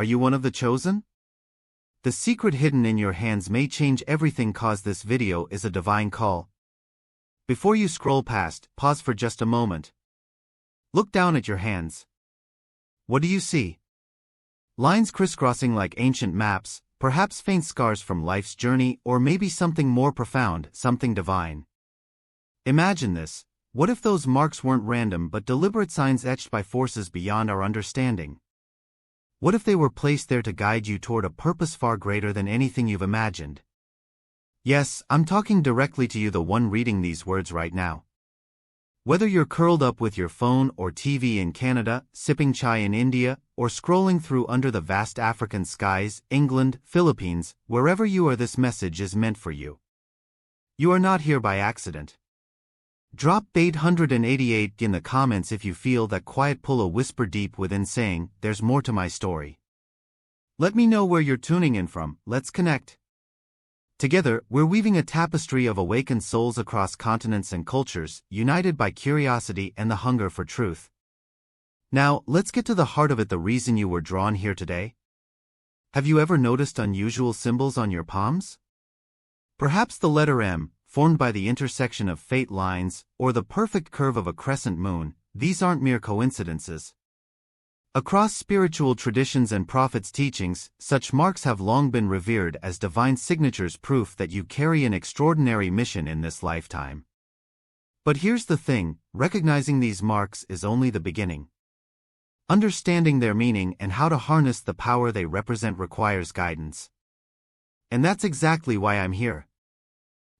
Are you one of the chosen? The secret hidden in your hands may change everything, cause this video is a divine call. Before you scroll past, pause for just a moment. Look down at your hands. What do you see? Lines crisscrossing like ancient maps, perhaps faint scars from life's journey, or maybe something more profound, something divine. Imagine this. What if those marks weren't random but deliberate signs etched by forces beyond our understanding? What if they were placed there to guide you toward a purpose far greater than anything you've imagined? Yes, I'm talking directly to you, the one reading these words right now. Whether you're curled up with your phone or TV in Canada, sipping chai in India, or scrolling through under the vast African skies, England, Philippines, wherever you are, this message is meant for you. You are not here by accident. Drop 888 in the comments if you feel that quiet pull, a whisper deep within saying, there's more to my story. Let me know where you're tuning in from. Let's connect. Together, we're weaving a tapestry of awakened souls across continents and cultures, united by curiosity and the hunger for truth. Now, let's get to the heart of it, the reason you were drawn here today. Have you ever noticed unusual symbols on your palms? Perhaps the letter M, formed by the intersection of fate lines, or the perfect curve of a crescent moon. These aren't mere coincidences. Across spiritual traditions and prophets' teachings, such marks have long been revered as divine signatures, proof that you carry an extraordinary mission in this lifetime. But here's the thing, recognizing these marks is only the beginning. Understanding their meaning and how to harness the power they represent requires guidance. And that's exactly why I'm here.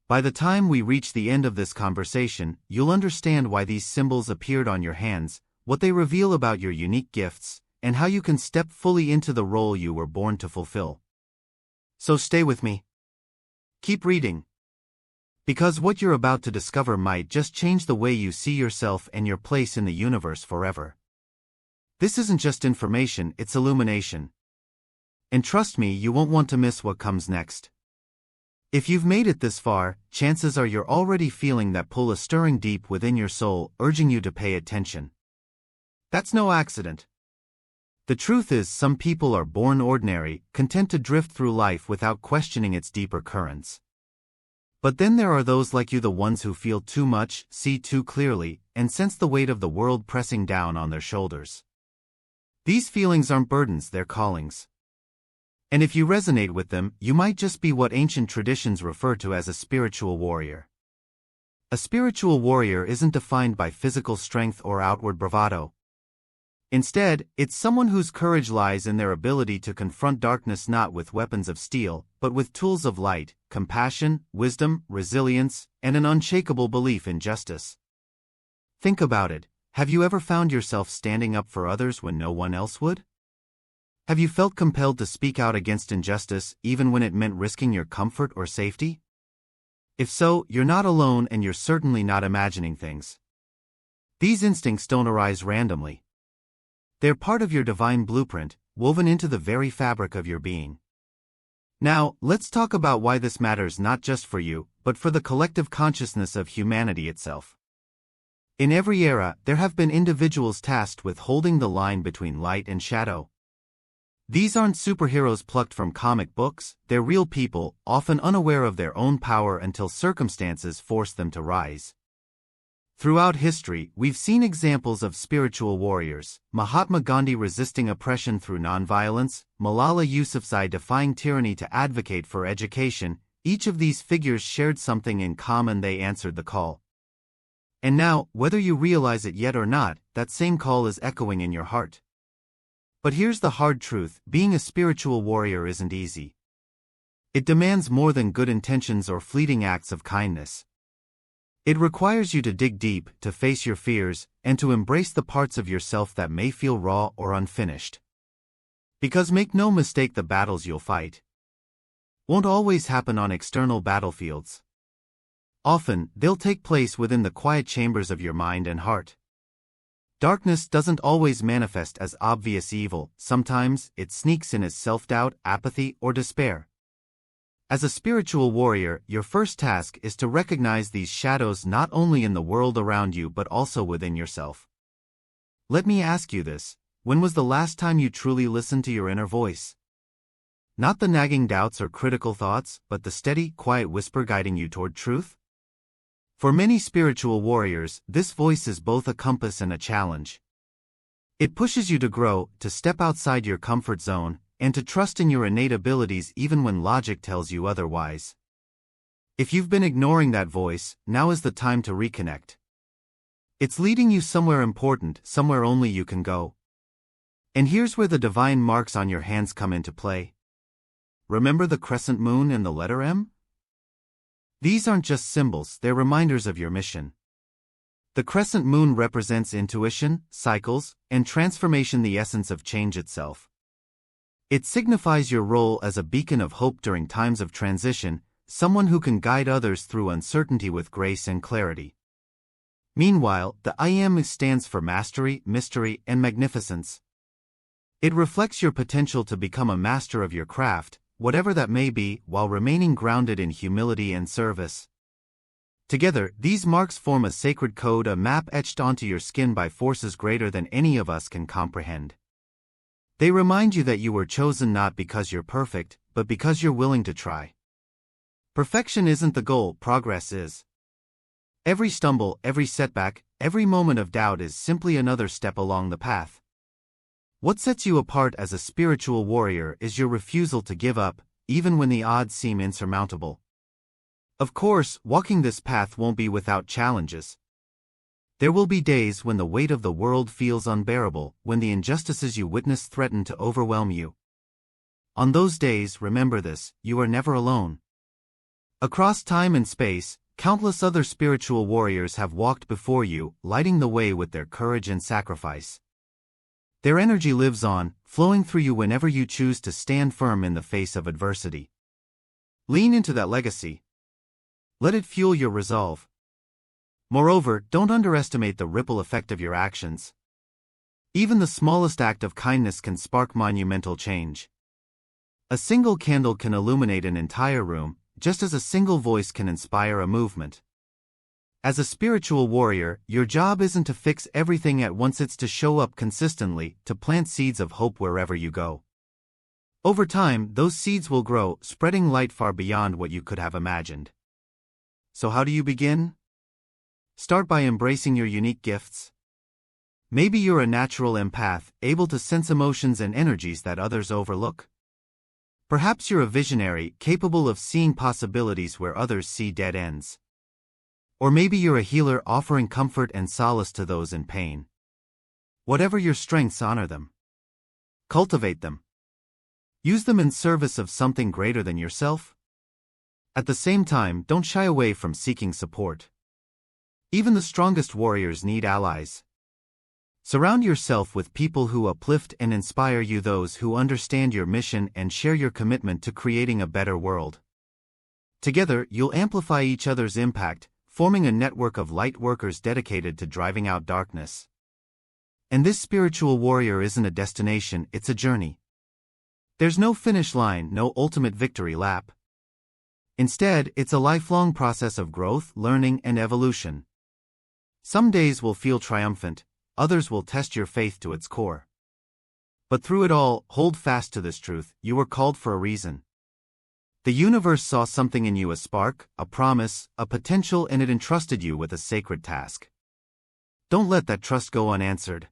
By the time we reach the end of this conversation, you'll understand why these symbols appeared on your hands, what they reveal about your unique gifts, and how you can step fully into the role you were born to fulfill. So stay with me. Keep reading. Because what you're about to discover might just change the way you see yourself and your place in the universe forever. This isn't just information, it's illumination. And trust me, you won't want to miss what comes next. If you've made it this far, chances are you're already feeling that pull, a stirring deep within your soul, urging you to pay attention. That's no accident. The truth is, some people are born ordinary, content to drift through life without questioning its deeper currents. But then there are those like you, the ones who feel too much, see too clearly, and sense the weight of the world pressing down on their shoulders. These feelings aren't burdens, they're callings. And if you resonate with them, you might just be what ancient traditions refer to as a spiritual warrior. A spiritual warrior isn't defined by physical strength or outward bravado. Instead, it's someone whose courage lies in their ability to confront darkness not with weapons of steel, but with tools of light, compassion, wisdom, resilience, and an unshakable belief in justice. Think about it. Have you ever found yourself standing up for others when no one else would? Have you felt compelled to speak out against injustice, even when it meant risking your comfort or safety? If so, you're not alone, and you're certainly not imagining things. These instincts don't arise randomly. They're part of your divine blueprint, woven into the very fabric of your being. Now, let's talk about why this matters, not just for you, but for the collective consciousness of humanity itself. In every era, there have been individuals tasked with holding the line between light and shadow. These aren't superheroes plucked from comic books, they're real people, often unaware of their own power until circumstances force them to rise. Throughout history, we've seen examples of spiritual warriors: Mahatma Gandhi resisting oppression through nonviolence, Malala Yousafzai defying tyranny to advocate for education. Each of these figures shared something in common: they answered the call. And now, whether you realize it yet or not, that same call is echoing in your heart. But here's the hard truth: being a spiritual warrior isn't easy. It demands more than good intentions or fleeting acts of kindness. It requires you to dig deep, to face your fears, and to embrace the parts of yourself that may feel raw or unfinished. Because make no mistake, the battles you'll fight won't always happen on external battlefields. Often, they'll take place within the quiet chambers of your mind and heart. Darkness doesn't always manifest as obvious evil, sometimes it sneaks in as self-doubt, apathy, or despair. As a spiritual warrior, your first task is to recognize these shadows not only in the world around you but also within yourself. Let me ask you this: When was the last time you truly listened to your inner voice? Not the nagging doubts or critical thoughts, but the steady, quiet whisper guiding you toward truth? For many spiritual warriors, this voice is both a compass and a challenge. It pushes you to grow, to step outside your comfort zone, and to trust in your innate abilities even when logic tells you otherwise. If you've been ignoring that voice, now is the time to reconnect. It's leading you somewhere important, somewhere only you can go. And here's where the divine marks on your hands come into play. Remember the crescent moon and the letter M? These aren't just symbols, they're reminders of your mission. The crescent moon represents intuition, cycles, and transformation, the essence of change itself. It signifies your role as a beacon of hope during times of transition, someone who can guide others through uncertainty with grace and clarity. Meanwhile, the I Am stands for mastery, mystery, and magnificence. It reflects your potential to become a master of your craft, whatever that may be, while remaining grounded in humility and service. Together, these marks form a sacred code, a map etched onto your skin by forces greater than any of us can comprehend. They remind you that you were chosen not because you're perfect, but because you're willing to try. Perfection isn't the goal, progress is. Every stumble, every setback, every moment of doubt is simply another step along the path. What sets you apart as a spiritual warrior is your refusal to give up, even when the odds seem insurmountable. Of course, walking this path won't be without challenges. There will be days when the weight of the world feels unbearable, when the injustices you witness threaten to overwhelm you. On those days, remember this: you are never alone. Across time and space, countless other spiritual warriors have walked before you, lighting the way with their courage and sacrifice. Their energy lives on, flowing through you whenever you choose to stand firm in the face of adversity. Lean into that legacy. Let it fuel your resolve. Moreover, don't underestimate the ripple effect of your actions. Even the smallest act of kindness can spark monumental change. A single candle can illuminate an entire room, just as a single voice can inspire a movement. As a spiritual warrior, your job isn't to fix everything at once, it's to show up consistently, to plant seeds of hope wherever you go. Over time, those seeds will grow, spreading light far beyond what you could have imagined. So how do you begin? Start by embracing your unique gifts. Maybe you're a natural empath, able to sense emotions and energies that others overlook. Perhaps you're a visionary, capable of seeing possibilities where others see dead ends. Or maybe you're a healer, offering comfort and solace to those in pain. Whatever your strengths, honor them. Cultivate them. Use them in service of something greater than yourself. At the same time, don't shy away from seeking support. Even the strongest warriors need allies. Surround yourself with people who uplift and inspire you, those who understand your mission and share your commitment to creating a better world. Together, you'll amplify each other's impact, forming a network of light workers dedicated to driving out darkness. And this spiritual warrior isn't a destination, it's a journey. There's no finish line, no ultimate victory lap. Instead, it's a lifelong process of growth, learning, and evolution. Some days will feel triumphant, others will test your faith to its core. But through it all, hold fast to this truth: you were called for a reason. The universe saw something in you, a spark, a promise, a potential, and it entrusted you with a sacred task. Don't let that trust go unanswered.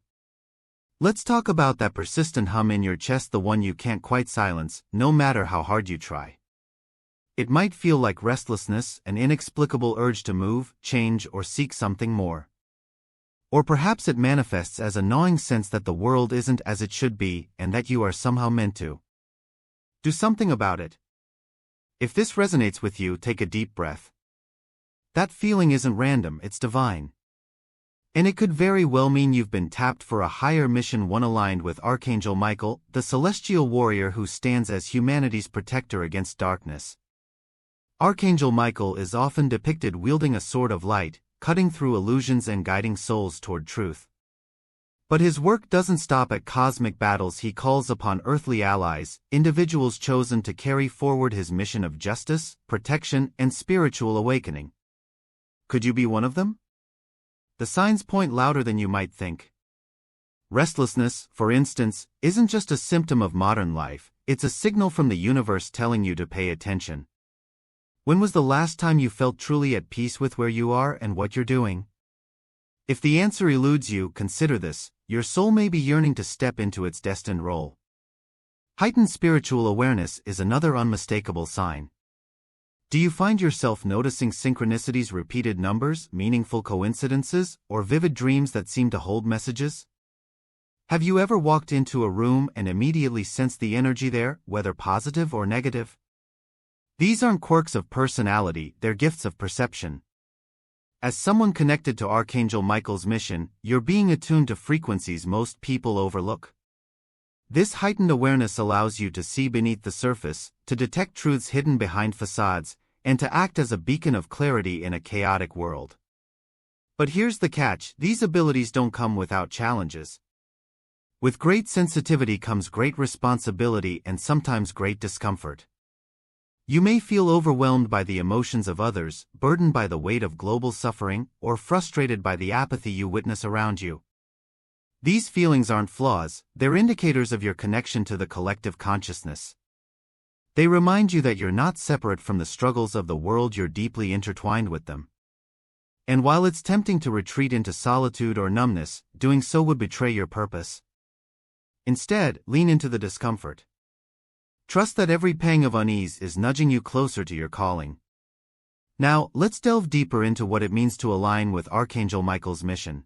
Let's talk about that persistent hum in your chest, the one you can't quite silence, no matter how hard you try. It might feel like restlessness, an inexplicable urge to move, change, or seek something more. Or perhaps it manifests as a gnawing sense that the world isn't as it should be, and that you are somehow meant to do something about it. If this resonates with you, take a deep breath. That feeling isn't random, it's divine. And it could very well mean you've been tapped for a higher mission, one aligned with Archangel Michael, the celestial warrior who stands as humanity's protector against darkness. Archangel Michael is often depicted wielding a sword of light, cutting through illusions and guiding souls toward truth. But his work doesn't stop at cosmic battles. He calls upon earthly allies, individuals chosen to carry forward his mission of justice, protection, and spiritual awakening. Could you be one of them? The signs point louder than you might think. Restlessness, for instance, isn't just a symptom of modern life, it's a signal from the universe telling you to pay attention. When was the last time you felt truly at peace with where you are and what you're doing? If the answer eludes you, consider this: your soul may be yearning to step into its destined role. Heightened spiritual awareness is another unmistakable sign. Do you find yourself noticing synchronicities, repeated numbers, meaningful coincidences, or vivid dreams that seem to hold messages? Have you ever walked into a room and immediately sensed the energy there, whether positive or negative? These aren't quirks of personality, they're gifts of perception. As someone connected to Archangel Michael's mission, you're being attuned to frequencies most people overlook. This heightened awareness allows you to see beneath the surface, to detect truths hidden behind facades, and to act as a beacon of clarity in a chaotic world. But here's the catch: these abilities don't come without challenges. With great sensitivity comes great responsibility and sometimes great discomfort. You may feel overwhelmed by the emotions of others, burdened by the weight of global suffering, or frustrated by the apathy you witness around you. These feelings aren't flaws, they're indicators of your connection to the collective consciousness. They remind you that you're not separate from the struggles of the world, you're deeply intertwined with them. And while it's tempting to retreat into solitude or numbness, doing so would betray your purpose. Instead, lean into the discomfort. Trust that every pang of unease is nudging you closer to your calling. Now, let's delve deeper into what it means to align with Archangel Michael's mission.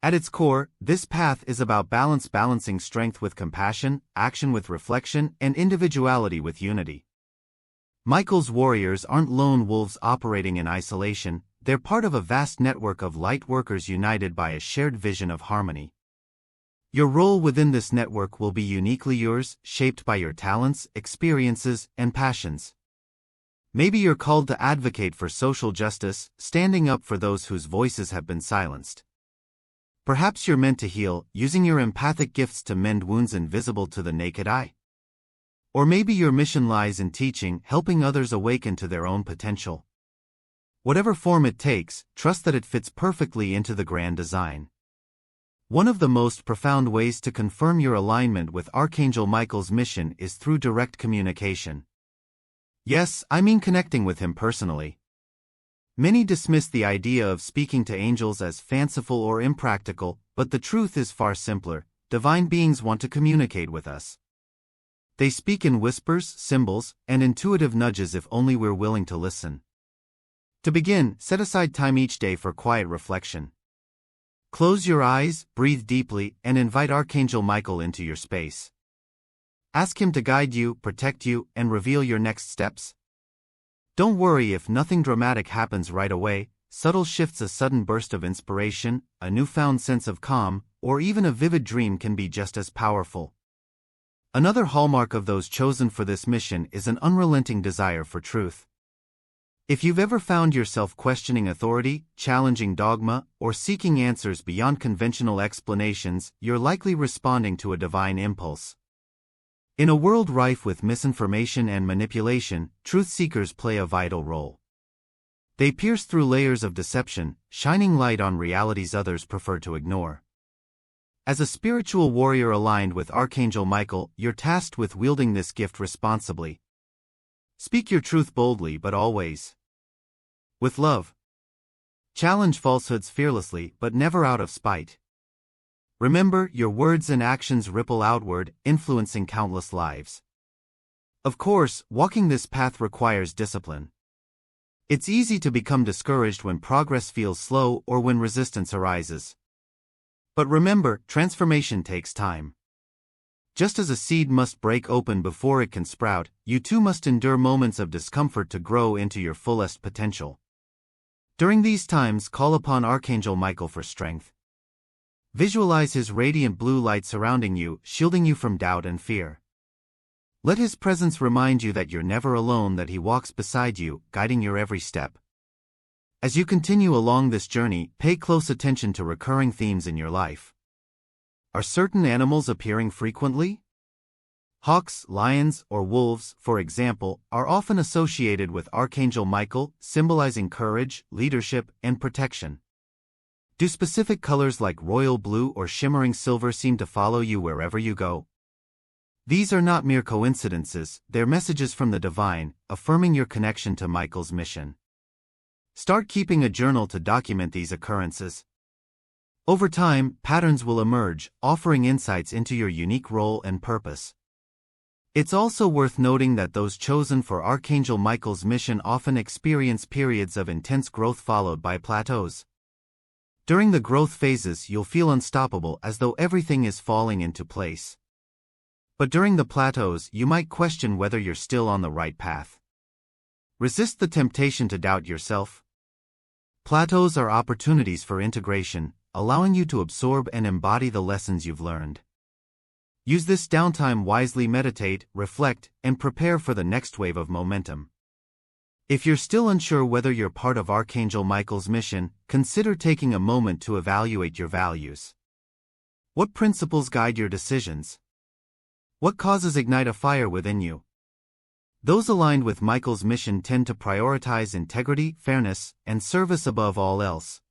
At its core, this path is about balancing strength with compassion, action with reflection, and individuality with unity. Michael's warriors aren't lone wolves operating in isolation, they're part of a vast network of light workers united by a shared vision of harmony. Your role within this network will be uniquely yours, shaped by your talents, experiences, and passions. Maybe you're called to advocate for social justice, standing up for those whose voices have been silenced. Perhaps you're meant to heal, using your empathic gifts to mend wounds invisible to the naked eye. Or maybe your mission lies in teaching, helping others awaken to their own potential. Whatever form it takes, trust that it fits perfectly into the grand design. One of the most profound ways to confirm your alignment with Archangel Michael's mission is through direct communication. Yes, I mean connecting with him personally. Many dismiss the idea of speaking to angels as fanciful or impractical, but the truth is far simpler: divine beings want to communicate with us. They speak in whispers, symbols, and intuitive nudges if only we're willing to listen. To begin, set aside time each day for quiet reflection. Close your eyes, breathe deeply, and invite Archangel Michael into your space. Ask him to guide you, protect you, and reveal your next steps. Don't worry if nothing dramatic happens right away. Subtle shifts, a sudden burst of inspiration, a newfound sense of calm, or even a vivid dream can be just as powerful. Another hallmark of those chosen for this mission is an unrelenting desire for truth. If you've ever found yourself questioning authority, challenging dogma, or seeking answers beyond conventional explanations, you're likely responding to a divine impulse. In a world rife with misinformation and manipulation, truth seekers play a vital role. They pierce through layers of deception, shining light on realities others prefer to ignore. As a spiritual warrior aligned with Archangel Michael, you're tasked with wielding this gift responsibly. Speak your truth boldly, but always with love. Challenge falsehoods fearlessly, but never out of spite. Remember, your words and actions ripple outward, influencing countless lives. Of course, walking this path requires discipline. It's easy to become discouraged when progress feels slow or when resistance arises. But remember, transformation takes time. Just as a seed must break open before it can sprout, you too must endure moments of discomfort to grow into your fullest potential. During these times, call upon Archangel Michael for strength. Visualize his radiant blue light surrounding you, shielding you from doubt and fear. Let his presence remind you that you're never alone, that he walks beside you, guiding your every step. As you continue along this journey, pay close attention to recurring themes in your life. Are certain animals appearing frequently? Hawks, lions, or wolves, for example, are often associated with Archangel Michael, symbolizing courage, leadership, and protection. Do specific colors like royal blue or shimmering silver seem to follow you wherever you go? These are not mere coincidences, they're messages from the divine, affirming your connection to Michael's mission. Start keeping a journal to document these occurrences. Over time, patterns will emerge, offering insights into your unique role and purpose. It's also worth noting that those chosen for Archangel Michael's mission often experience periods of intense growth followed by plateaus. During the growth phases, you'll feel unstoppable, as though everything is falling into place. But during the plateaus, you might question whether you're still on the right path. Resist the temptation to doubt yourself. Plateaus are opportunities for integration, allowing you to absorb and embody the lessons you've learned. Use this downtime wisely, meditate, reflect, and prepare for the next wave of momentum. If you're still unsure whether you're part of Archangel Michael's mission, consider taking a moment to evaluate your values. What principles guide your decisions? What causes ignite a fire within you? Those aligned with Michael's mission tend to prioritize integrity, fairness, and service above all else.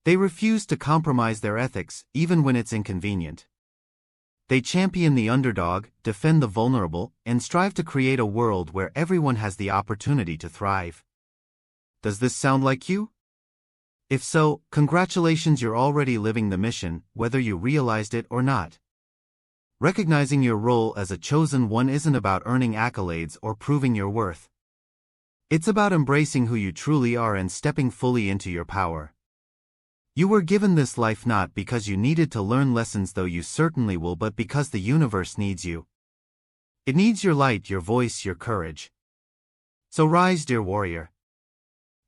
They refuse to compromise their ethics, even when it's inconvenient. They champion the underdog, defend the vulnerable, and strive to create a world where everyone has the opportunity to thrive. Does this sound like you? If so, congratulations, you're already living the mission, whether you realized it or not. Recognizing your role as a chosen one isn't about earning accolades or proving your worth. It's about embracing who you truly are and stepping fully into your power. You were given this life not because you needed to learn lessons, though you certainly will, but because the universe needs you. It needs your light, your voice, your courage. So rise, dear warrior.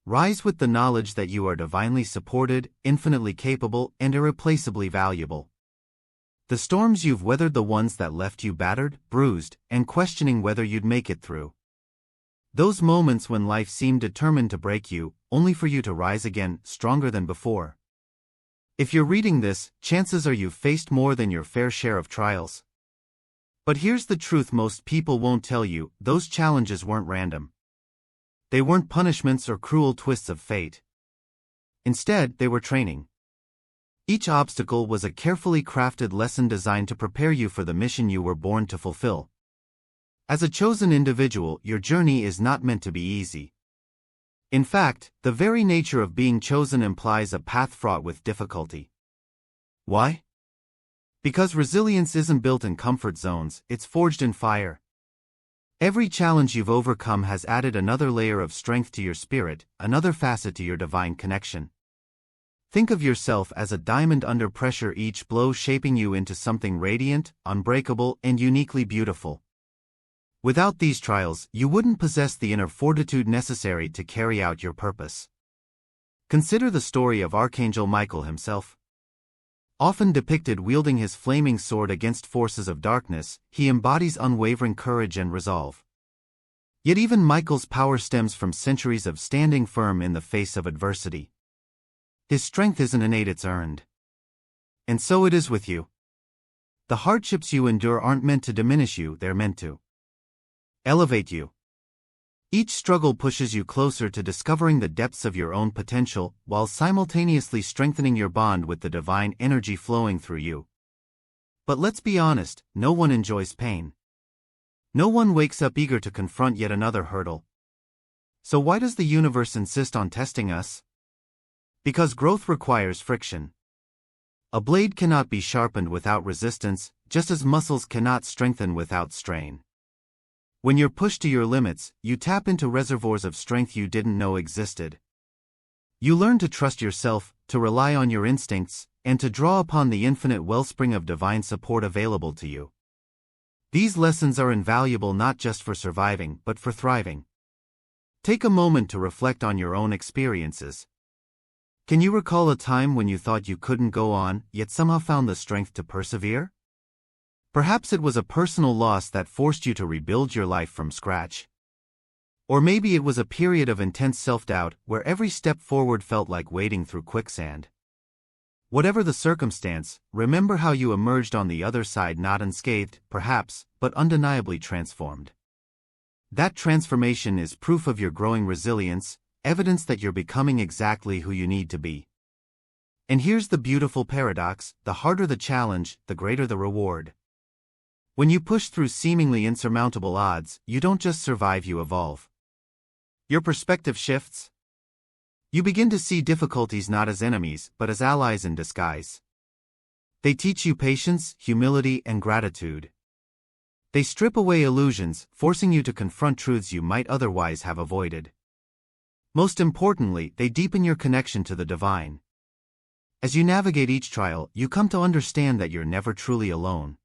Rise with the knowledge that you are divinely supported, infinitely capable, and irreplaceably valuable. The storms you've weathered, the ones that left you battered, bruised, and questioning whether you'd make it through. Those moments when life seemed determined to break you, only for you to rise again, stronger than before. If you're reading this, chances are you've faced more than your fair share of trials. But here's the truth most people won't tell you: those challenges weren't random. They weren't punishments or cruel twists of fate. Instead, they were training. Each obstacle was a carefully crafted lesson designed to prepare you for the mission you were born to fulfill. As a chosen individual, your journey is not meant to be easy. In fact, the very nature of being chosen implies a path fraught with difficulty. Why? Because resilience isn't built in comfort zones, it's forged in fire. Every challenge you've overcome has added another layer of strength to your spirit, another facet to your divine connection. Think of yourself as a diamond under pressure, each blow shaping you into something radiant, unbreakable, and uniquely beautiful. Without these trials, you wouldn't possess the inner fortitude necessary to carry out your purpose. Consider the story of Archangel Michael himself. Often depicted wielding his flaming sword against forces of darkness, he embodies unwavering courage and resolve. Yet even Michael's power stems from centuries of standing firm in the face of adversity. His strength isn't innate, it's earned. And so it is with you. The hardships you endure aren't meant to diminish you, they're meant to elevate you. Each struggle pushes you closer to discovering the depths of your own potential, while simultaneously strengthening your bond with the divine energy flowing through you. But let's be honest, no one enjoys pain. No one wakes up eager to confront yet another hurdle. So why does the universe insist on testing us? Because growth requires friction. A blade cannot be sharpened without resistance, just as muscles cannot strengthen without strain. When you're pushed to your limits, you tap into reservoirs of strength you didn't know existed. You learn to trust yourself, to rely on your instincts, and to draw upon the infinite wellspring of divine support available to you. These lessons are invaluable not just for surviving, but for thriving. Take a moment to reflect on your own experiences. Can you recall a time when you thought you couldn't go on, yet somehow found the strength to persevere? Perhaps it was a personal loss that forced you to rebuild your life from scratch. Or maybe it was a period of intense self-doubt where every step forward felt like wading through quicksand. Whatever the circumstance, remember how you emerged on the other side, not unscathed, perhaps, but undeniably transformed. That transformation is proof of your growing resilience, evidence that you're becoming exactly who you need to be. And here's the beautiful paradox: the harder the challenge, the greater the reward. When you push through seemingly insurmountable odds, you don't just survive, you evolve. Your perspective shifts. You begin to see difficulties not as enemies, but as allies in disguise. They teach you patience, humility, and gratitude. They strip away illusions, forcing you to confront truths you might otherwise have avoided. Most importantly, they deepen your connection to the divine. As you navigate each trial, you come to understand that you're never truly alone.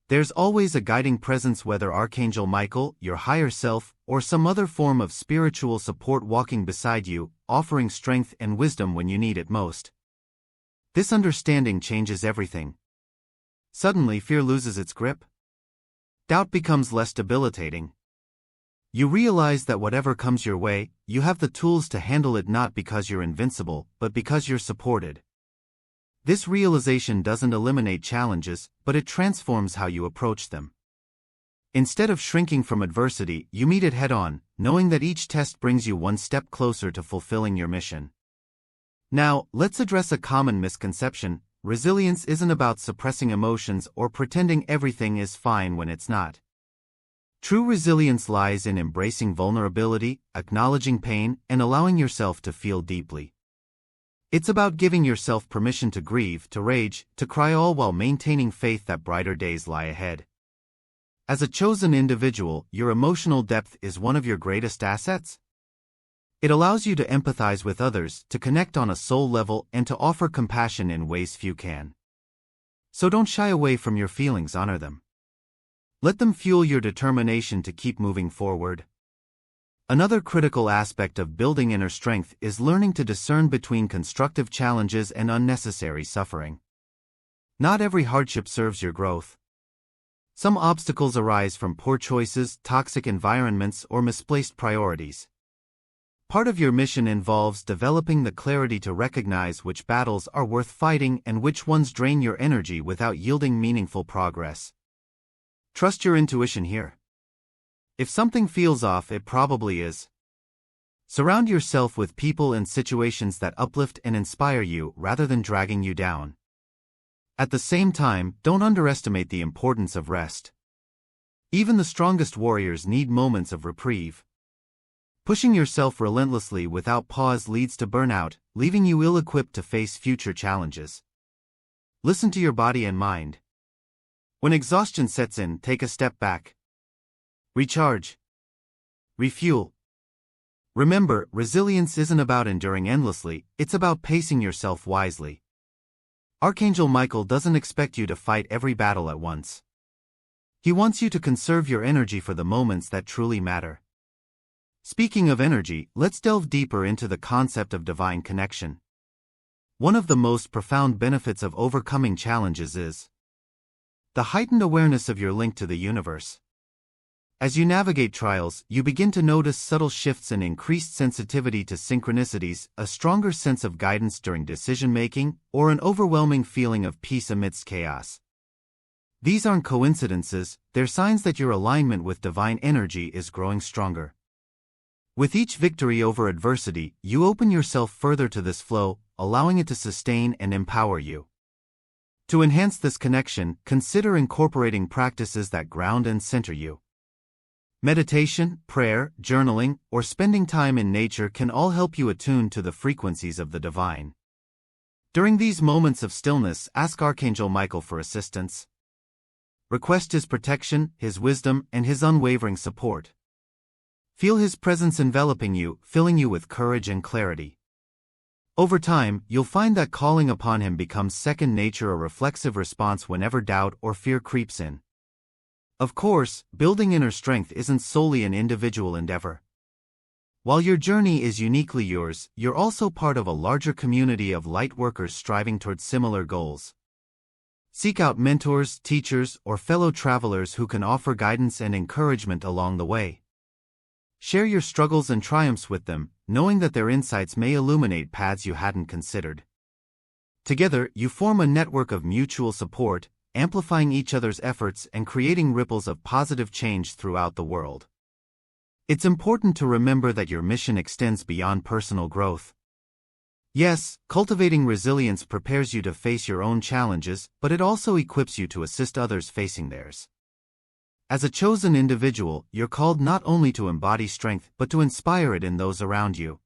There's always a guiding presence, whether Archangel Michael, your higher self, or some other form of spiritual support walking beside you, offering strength and wisdom when you need it most. This understanding changes everything. Suddenly, fear loses its grip. Doubt becomes less debilitating. You realize that whatever comes your way, you have the tools to handle it, not because you're invincible, but because you're supported. This realization doesn't eliminate challenges, but it transforms how you approach them. Instead of shrinking from adversity, you meet it head-on, knowing that each test brings you one step closer to fulfilling your mission. Now, let's address a common misconception: resilience isn't about suppressing emotions or pretending everything is fine when it's not. True resilience lies in embracing vulnerability, acknowledging pain, and allowing yourself to feel deeply. It's about giving yourself permission to grieve, to rage, to cry, all while maintaining faith that brighter days lie ahead. As a chosen individual, your emotional depth is one of your greatest assets. It allows you to empathize with others, to connect on a soul level, and to offer compassion in ways few can. So don't shy away from your feelings, honor them. Let them fuel your determination to keep moving forward. Another critical aspect of building inner strength is learning to discern between constructive challenges and unnecessary suffering. Not every hardship serves your growth. Some obstacles arise from poor choices, toxic environments, or misplaced priorities. Part of your mission involves developing the clarity to recognize which battles are worth fighting and which ones drain your energy without yielding meaningful progress. Trust your intuition here. If something feels off, it probably is. Surround yourself with people and situations that uplift and inspire you rather than dragging you down. At the same time, don't underestimate the importance of rest. Even the strongest warriors need moments of reprieve. Pushing yourself relentlessly without pause leads to burnout, leaving you ill-equipped to face future challenges. Listen to your body and mind. When exhaustion sets in, take a step back. Recharge. Refuel. Remember, resilience isn't about enduring endlessly, it's about pacing yourself wisely. Archangel Michael doesn't expect you to fight every battle at once. He wants you to conserve your energy for the moments that truly matter. Speaking of energy, let's delve deeper into the concept of divine connection. One of the most profound benefits of overcoming challenges is the heightened awareness of your link to the universe. As you navigate trials, you begin to notice subtle shifts and increased sensitivity to synchronicities, a stronger sense of guidance during decision-making, or an overwhelming feeling of peace amidst chaos. These aren't coincidences, they're signs that your alignment with divine energy is growing stronger. With each victory over adversity, you open yourself further to this flow, allowing it to sustain and empower you. To enhance this connection, consider incorporating practices that ground and center you. Meditation, prayer, journaling, or spending time in nature can all help you attune to the frequencies of the divine. During these moments of stillness, ask Archangel Michael for assistance. Request his protection, his wisdom, and his unwavering support. Feel his presence enveloping you, filling you with courage and clarity. Over time, you'll find that calling upon him becomes second nature, a reflexive response whenever doubt or fear creeps in. Of course, building inner strength isn't solely an individual endeavor. While your journey is uniquely yours, you're also part of a larger community of light workers striving towards similar goals. Seek out mentors, teachers, or fellow travelers who can offer guidance and encouragement along the way. Share your struggles and triumphs with them, knowing that their insights may illuminate paths you hadn't considered. Together, you form a network of mutual support, amplifying each other's efforts and creating ripples of positive change throughout the world. It's important to remember that your mission extends beyond personal growth. Yes, cultivating resilience prepares you to face your own challenges, but it also equips you to assist others facing theirs. As a chosen individual, you're called not only to embody strength but to inspire it in those around you.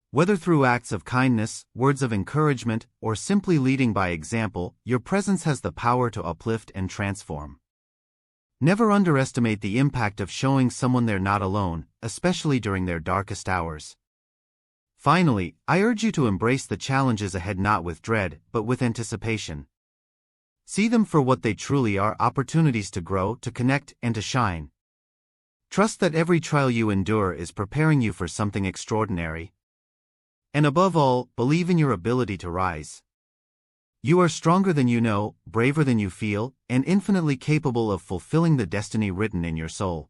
Whether through acts of kindness, words of encouragement, or simply leading by example, your presence has the power to uplift and transform. Never underestimate the impact of showing someone they're not alone, especially during their darkest hours. Finally, I urge you to embrace the challenges ahead not with dread, but with anticipation. See them for what they truly are: opportunities to grow, to connect, and to shine. Trust that every trial you endure is preparing you for something extraordinary. And above all, believe in your ability to rise. You are stronger than you know, braver than you feel, and infinitely capable of fulfilling the destiny written in your soul.